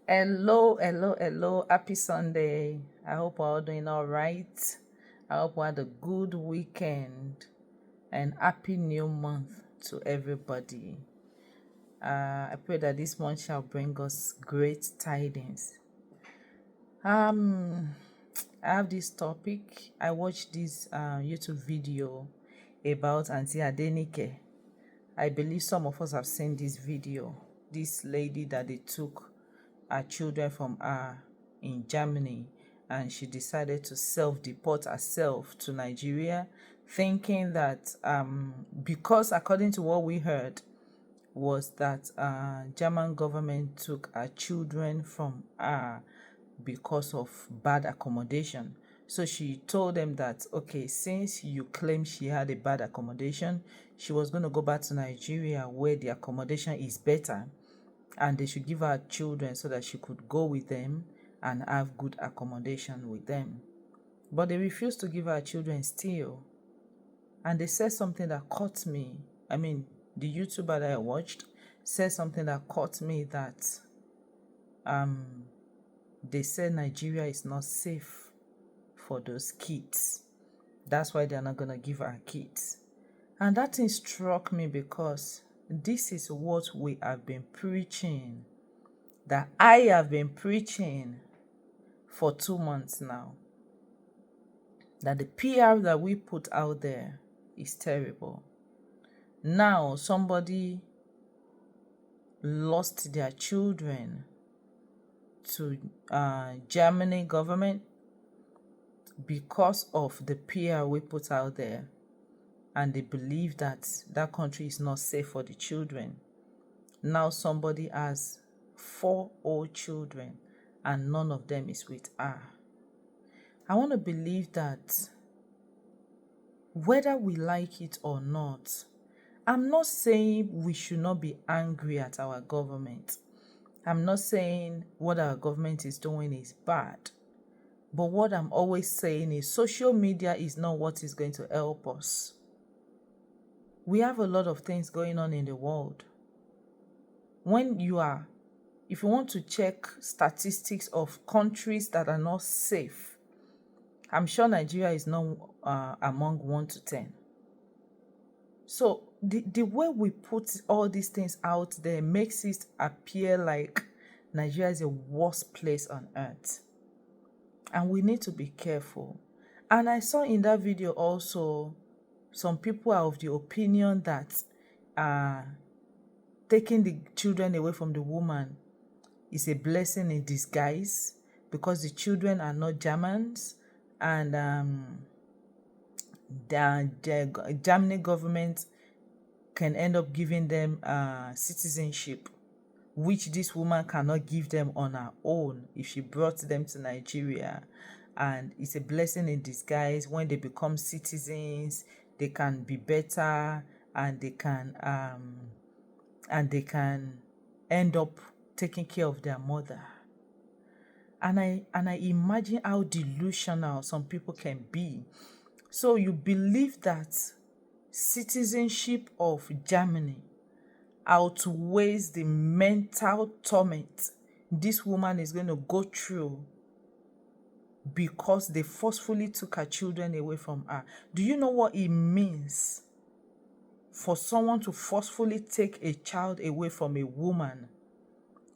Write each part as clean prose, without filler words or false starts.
Hello, hello, hello. Happy Sunday. I hope we're all doing all right. I hope we had a good weekend and happy new month to everybody. I pray that this month shall bring us great tidings. Um, I have this topic. I watched this YouTube video about Auntie Adenike. I believe some of us have seen this video. This lady that they took her children from her in Germany, and she decided to self-deport herself to Nigeria, thinking that because according to what we heard was that German government took her children from her because of bad accommodation. So she told them that, okay, since you claim she had a bad accommodation, she was going to go back to Nigeria where the accommodation is better, and they should give her children so that she could go with them and have good accommodation with them. But they refused to give her children still. And they said something that caught me. I mean, the YouTuber that I watched said something that caught me, that they said Nigeria is not safe for those kids. That's why they're not going to give her kids. And that thing struck me because this is what we have been preaching, that I have been preaching for 2 months now. That the PR that we put out there is terrible. Now somebody lost their children to Germany government because of the PR we put out there, and they believe that that country is not safe for the children. Now somebody has 4 old children and none of them is with her. I want to believe that whether we like it or not, I'm not saying we should not be angry at our government. I'm not saying what our government is doing is bad. But what I'm always saying is social media is not what is going to help us. We have a lot of things going on in the world. If you want to check statistics of countries that are not safe, I'm sure Nigeria is not among 1 to 10. So the way we put all these things out there makes it appear like Nigeria is the worst place on earth. And we need to be careful. And I saw in that video also, some people are of the opinion that taking the children away from the woman is a blessing in disguise because the children are not Germans, and the Germany government can end up giving them citizenship, which this woman cannot give them on her own if she brought them to Nigeria. And it's a blessing in disguise. When they become citizens, they can be better, and they can end up taking care of their mother. And I imagine how delusional some people can be. So you believe that citizenship of Germany outweighs the mental torment this woman is going to go through because they forcefully took her children away from her. Do you know what it means for someone to forcefully take a child away from a woman?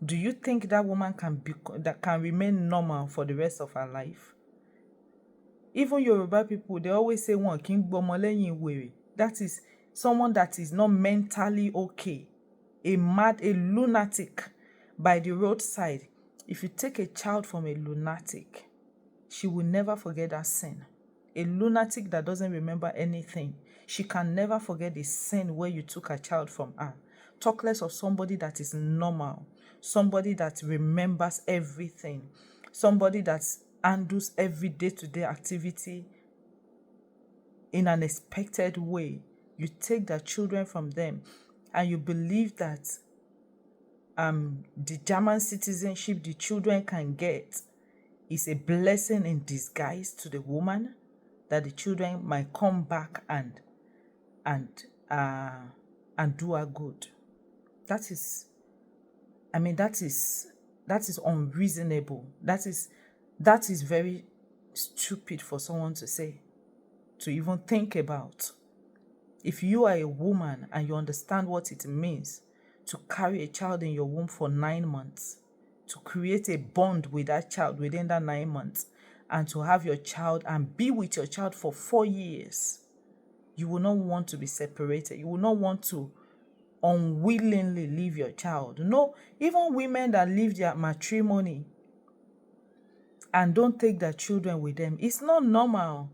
Do you think that woman can remain normal for the rest of her life? Even Yoruba people, they always say one king bomoleyin were. That is someone that is not mentally okay, a lunatic by the roadside. If you take a child from a lunatic, she will never forget that sin. A lunatic that doesn't remember anything, she can never forget the sin where you took a child from her. Talk less of somebody that is normal, somebody that remembers everything, somebody that handles every day-to-day activity in an expected way. You take their children from them, and you believe that the German citizenship the children can get is a blessing in disguise to the woman, that the children might come back and do her good. That is That is unreasonable. That is very stupid for someone to say, to even think about. If you are a woman and you understand what it means to carry a child in your womb for 9 months, to create a bond with that child within that 9 months, and to have your child and be with your child for 4 years, you will not want to be separated. You will not want to unwillingly leave your child. No, even women that leave their matrimony and don't take their children with them, it's not normal.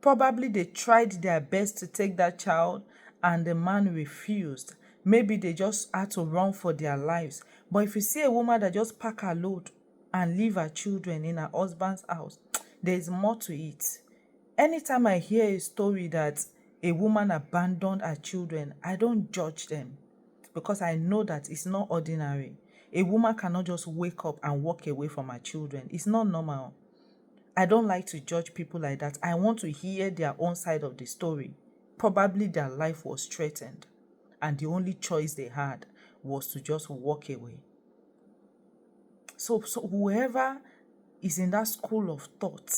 Probably they tried their best to take that child and the man refused. Maybe they just had to run for their lives. But if you see a woman that just pack her load and leave her children in her husband's house, there is more to it. Anytime I hear a story that a woman abandoned her children, I don't judge them, because I know that it's not ordinary. A woman cannot just wake up and walk away from her children. It's not normal. I don't like to judge people like that. I want to hear their own side of the story. Probably their life was threatened, and the only choice they had was to just walk away. So whoever is in that school of thought,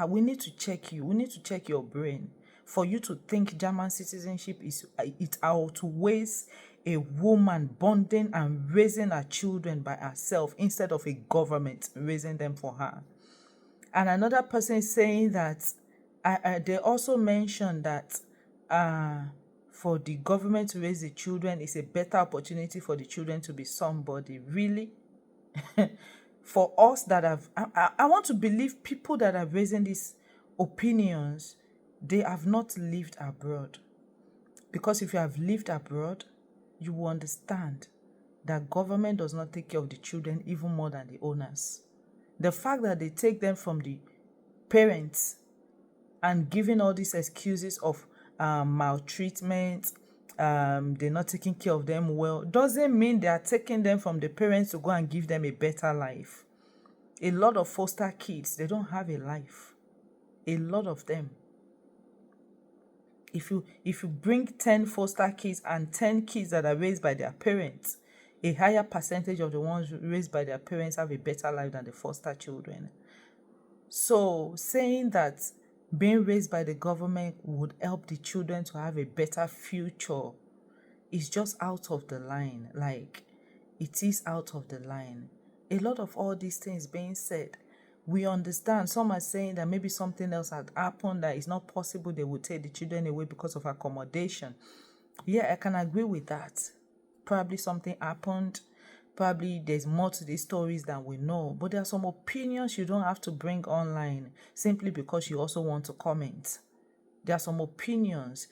we need to check you. We need to check your brain. For you to think German citizenship it outweighs a woman bonding and raising her children by herself instead of a government raising them for her. And another person is saying that they also mentioned that for the government to raise the children is a better opportunity for the children to be somebody. Really? For us that have, I want to believe people that are raising these opinions, they have not lived abroad. Because if you have lived abroad, you will understand that government does not take care of the children even more than the owners. The fact that they take them from the parents and giving all these excuses of maltreatment, they're not taking care of them well, doesn't mean they are taking them from the parents to go and give them a better life. A lot of foster kids, they don't have a life. A lot of them. If you bring 10 foster kids and 10 kids that are raised by their parents, a higher percentage of the ones raised by their parents have a better life than the foster children. So saying that being raised by the government would help the children to have a better future is just out of the line. Like, it is out of the line. A lot of all these things being said, we understand. Some are saying that maybe something else had happened, that it's not possible they would take the children away because of accommodation. Yeah, I can agree with that. Probably something happened. Probably there's more to these stories than we know. But there are some opinions you don't have to bring online simply because you also want to comment. There are some opinions.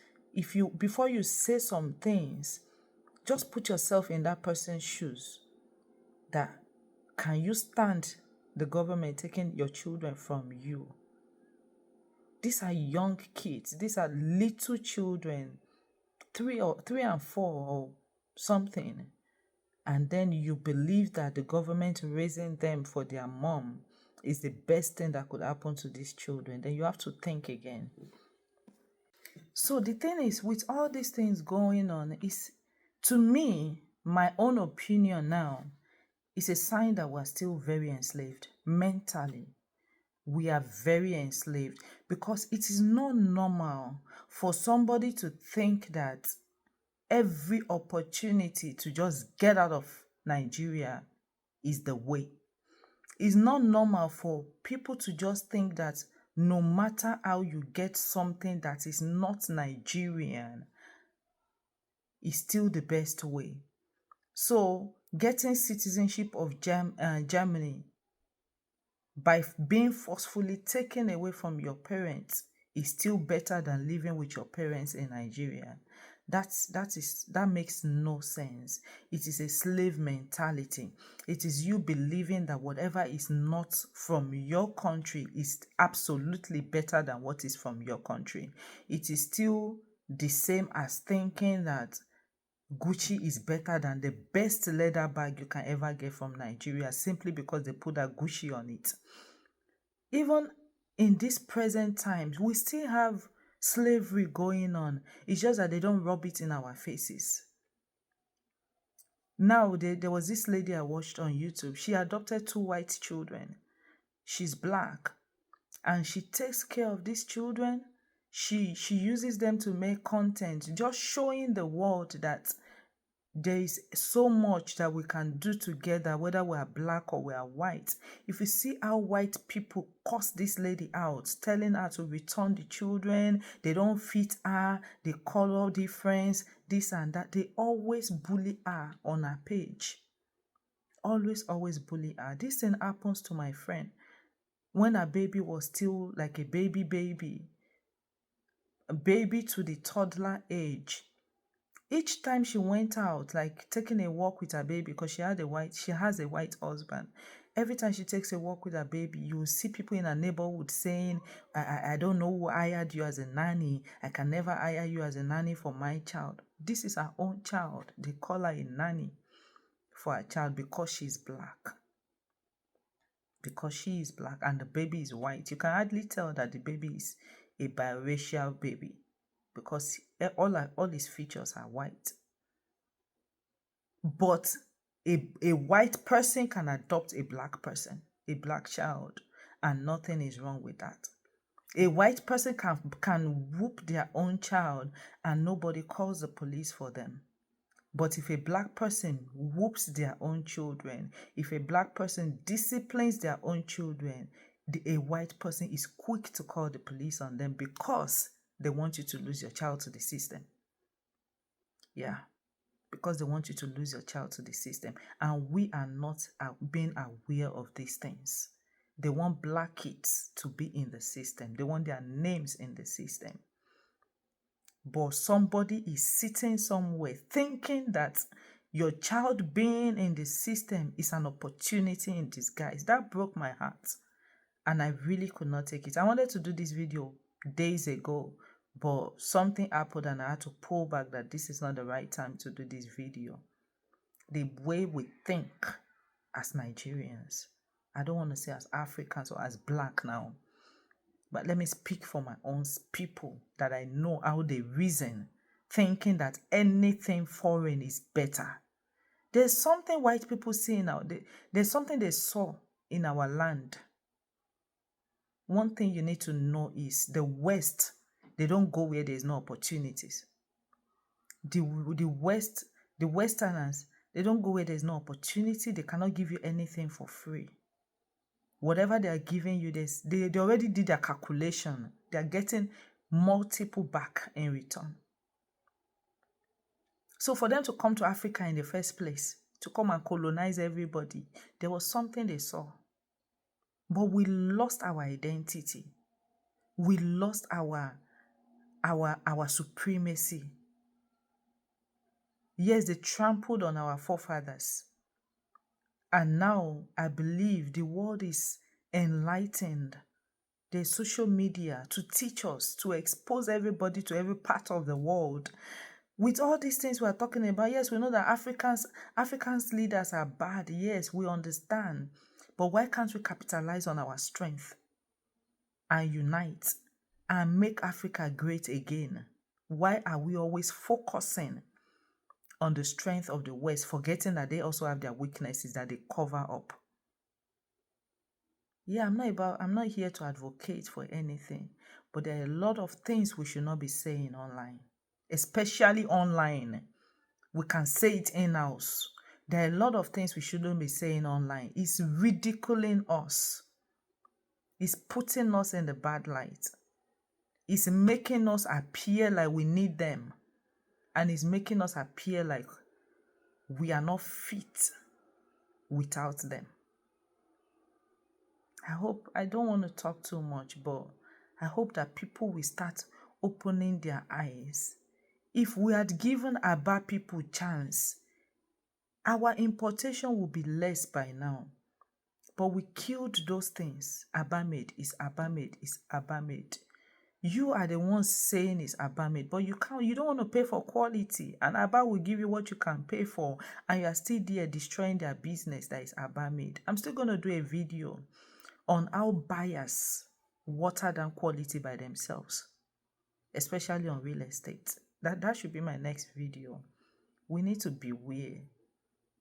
Before you say some things, just put yourself in that person's shoes. That can you stand the government taking your children from you? These are young kids. These are little children, 3 and 4 or something. And then you believe that the government raising them for their mom is the best thing that could happen to these children. Then you have to think again. So the thing is, with all these things going on, is, to me, my own opinion now, is a sign that we're still very enslaved mentally. We are very enslaved, because it is not normal for somebody to think that every opportunity to just get out of Nigeria is the way. It's not normal for people to just think that no matter how you get something that is not Nigerian, is still the best way. So getting citizenship of Germany by being forcefully taken away from your parents is still better than living with your parents in Nigeria. That makes no sense. It is a slave mentality. It is you believing that whatever is not from your country is absolutely better than what is from your country. It is still the same as thinking that Gucci is better than the best leather bag you can ever get from Nigeria simply because they put that Gucci on it. Even in these present times, we still have slavery going on. It's just that they don't rub it in our faces. Now, there was this lady I watched on YouTube. She adopted 2 white children. She's black, and she takes care of these children. She uses them to make content, just showing the world that there is so much that we can do together, whether we are black or we are white. If you see how white people cuss this lady out, telling her to return the children, they don't fit her, the color difference, this and that, they always bully her on her page. Always bully her. This thing happens to my friend when her baby was still like a baby, a baby to the toddler age. Each time she went out, like taking a walk with her baby, because she has a white husband. Every time she takes a walk with her baby, you will see people in her neighborhood saying, I don't know who hired you as a nanny. I can never hire you as a nanny for my child. This is her own child. They call her a nanny for her child because she's black. Because she is black and the baby is white. You can hardly tell that the baby is a biracial baby because all his features are white. But a white person can adopt a black person, a black child, and nothing is wrong with that. A white person can whoop their own child and nobody calls the police for them. But if a black person whoops their own children, if a black person disciplines their own children, a white person is quick to call the police on them because they want you to lose your child to the system. Yeah, because they want you to lose your child to the system. And we are not being aware of these things. They want black kids to be in the system. They want their names in the system. But somebody is sitting somewhere thinking that your child being in the system is an opportunity in disguise. That broke my heart. And I really could not take it. I wanted to do this video days ago, but something happened and I had to pull back that this is not the right time to do this video. The way we think as Nigerians, I don't want to say as Africans or as black now, but let me speak for my own people that I know how they reason, thinking that anything foreign is better. There's something white people see now. There's something they saw in our land. One thing you need to know is the West, they don't go where there's no opportunities. The Westerners, they don't go where there's no opportunity. They cannot give you anything for free. Whatever they are giving you, they already did their calculation. They are getting multiple back in return. So for them to come to Africa in the first place, to come and colonize everybody, there was something they saw. But we lost our identity. We lost our supremacy. Yes, they trampled on our forefathers. And now I believe the world is enlightened. There's social media to teach us, to expose everybody to every part of the world. With all these things we are talking about, yes, we know that Africans leaders are bad. Yes, we understand. But why can't we capitalize on our strength and unite and make Africa great again? Why are we always focusing on the strength of the West, forgetting that they also have their weaknesses that they cover up? Yeah, I'm not here to advocate for anything, but there are a lot of things we should not be saying online, especially online. We can say it in-house. There are a lot of things we shouldn't be saying online. It's ridiculing us. It's putting us in the bad light. It's making us appear like we need them. And it's making us appear like we are not fit without them. I don't want to talk too much, but I hope that people will start opening their eyes. If we had given Aba people chance, our importation would be less by now. But we killed those things. Aba made is Aba made is Aba made. You are the ones saying it's Aba made, but you don't want to pay for quality. And Aba will give you what you can pay for, and you are still there destroying their business that is Aba made. I'm still going to do a video on how buyers water down quality by themselves, especially on real estate. That should be my next video. We need to beware.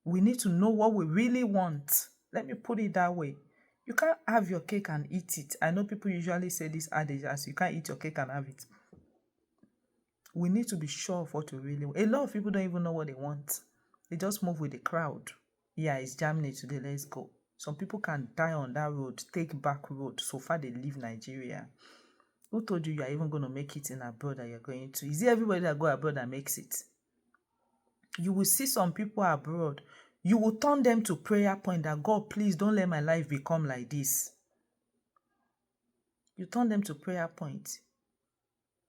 We need to know what we really want. Let me put it that way. You can't have your cake and eat it. I know people usually say this adage as you can't eat your cake and have it. We need to be sure of what we really want. A lot of people don't even know what they want. They just move with the crowd. Yeah, it's Germany today, let's go. Some people can die on that road, take back road, so far they leave Nigeria. Who told you you are even going to make it in abroad that you're going to? Is it everybody that go abroad that makes it? You will see some people abroad. You will turn them to prayer point that God, please don't let my life become like this. You turn them to prayer point.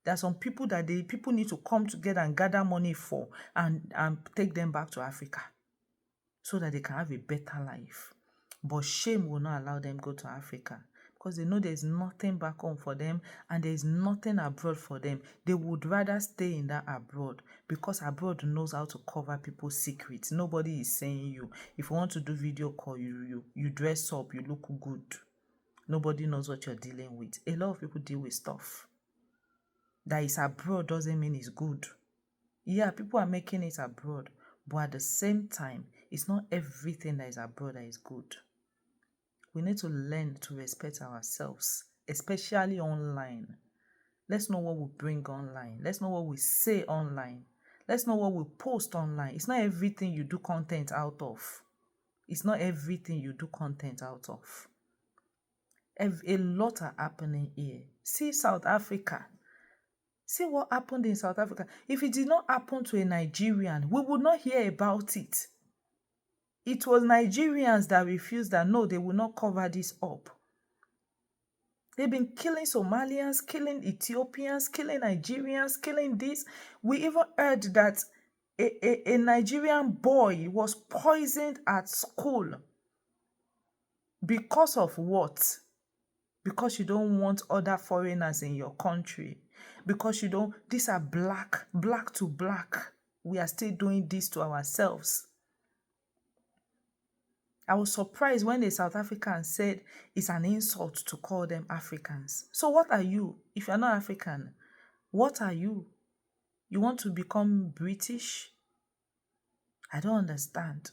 There are some people that people need to come together and gather money for and take them back to Africa so that they can have a better life. But shame will not allow them go to Africa because they know there's nothing back home for them and there's nothing abroad for them. They would rather stay in that abroad because abroad knows how to cover people's secrets. Nobody is saying you. If you want to do video call, you dress up, you look good. Nobody knows what you're dealing with. A lot of people deal with stuff that is abroad doesn't mean it's good. Yeah, people are making it abroad, but at the same time, it's not everything that is abroad that is good. We need to learn to respect ourselves, especially online. Let's know what we bring online. Let's know what we say online. Let's know what we post online. It's not everything you do content out of. It's not everything you do content out of. A lot are happening here. See South Africa. See what happened in South Africa. If it did not happen to a Nigerian, we would not hear about it. It was Nigerians that refused that no, they will not cover this up. They've been killing Somalians, killing Ethiopians, killing Nigerians, killing this. We even heard that a Nigerian boy was poisoned at school. Because of what? Because you don't want other foreigners in your country. Because you don't, these are black to black. We are still doing this to ourselves. I was surprised when the South African said it's an insult to call them Africans. So what are you? If you're not African, what are you? You want to become British? I don't understand.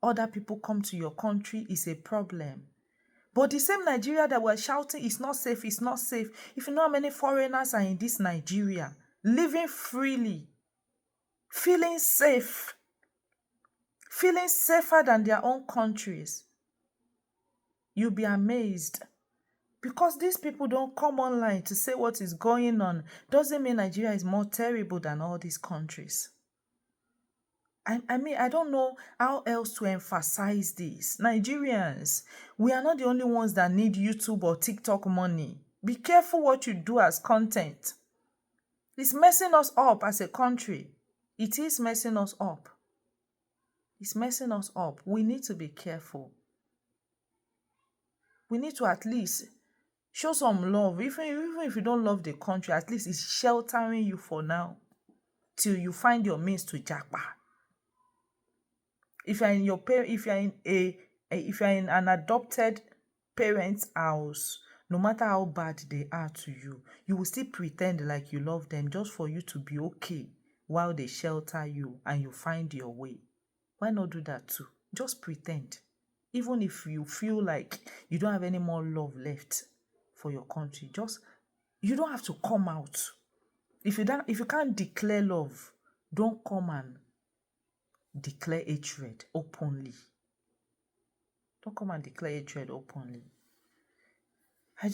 Other people come to your country is a problem. But the same Nigeria that were shouting, it's not safe, it's not safe. If you know how many foreigners are in this Nigeria, living freely, feeling safe, feeling safer than their own countries, you'll be amazed. Because these people don't come online to say what is going on, doesn't mean Nigeria is more terrible than all these countries. I mean, I don't know how else to emphasize this. Nigerians, we are not the only ones that need YouTube or TikTok money. Be careful what you do as content. It's messing us up as a country. It is messing us up. It's messing us up. We need to be careful. We need to at least show some love. Even if you don't love the country, at least it's sheltering you for now till you find your means to japa. If you're in your if you're in an adopted parent's house, no matter how bad they are to you, you will still pretend like you love them just for you to be okay while they shelter you and you find your way. Why not do that too? Just pretend. Even if you feel like you don't have any more love left for your country, you don't have to come out. If you can't declare love, don't come and declare hatred openly. Don't come and declare hatred openly. I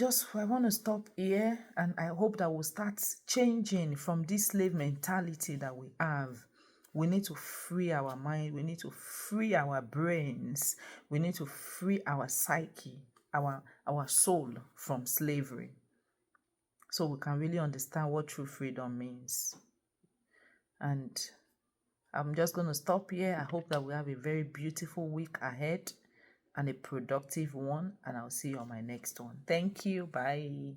want to stop here, and I hope that we'll start changing from this slave mentality that we have. We need to free our mind. We need to free our brains. We need to free our psyche, our soul from slavery, so we can really understand what true freedom means. And I'm just going to stop here. I hope that we have a very beautiful week ahead and a productive one. And I'll see you on my next one. Thank you. Bye.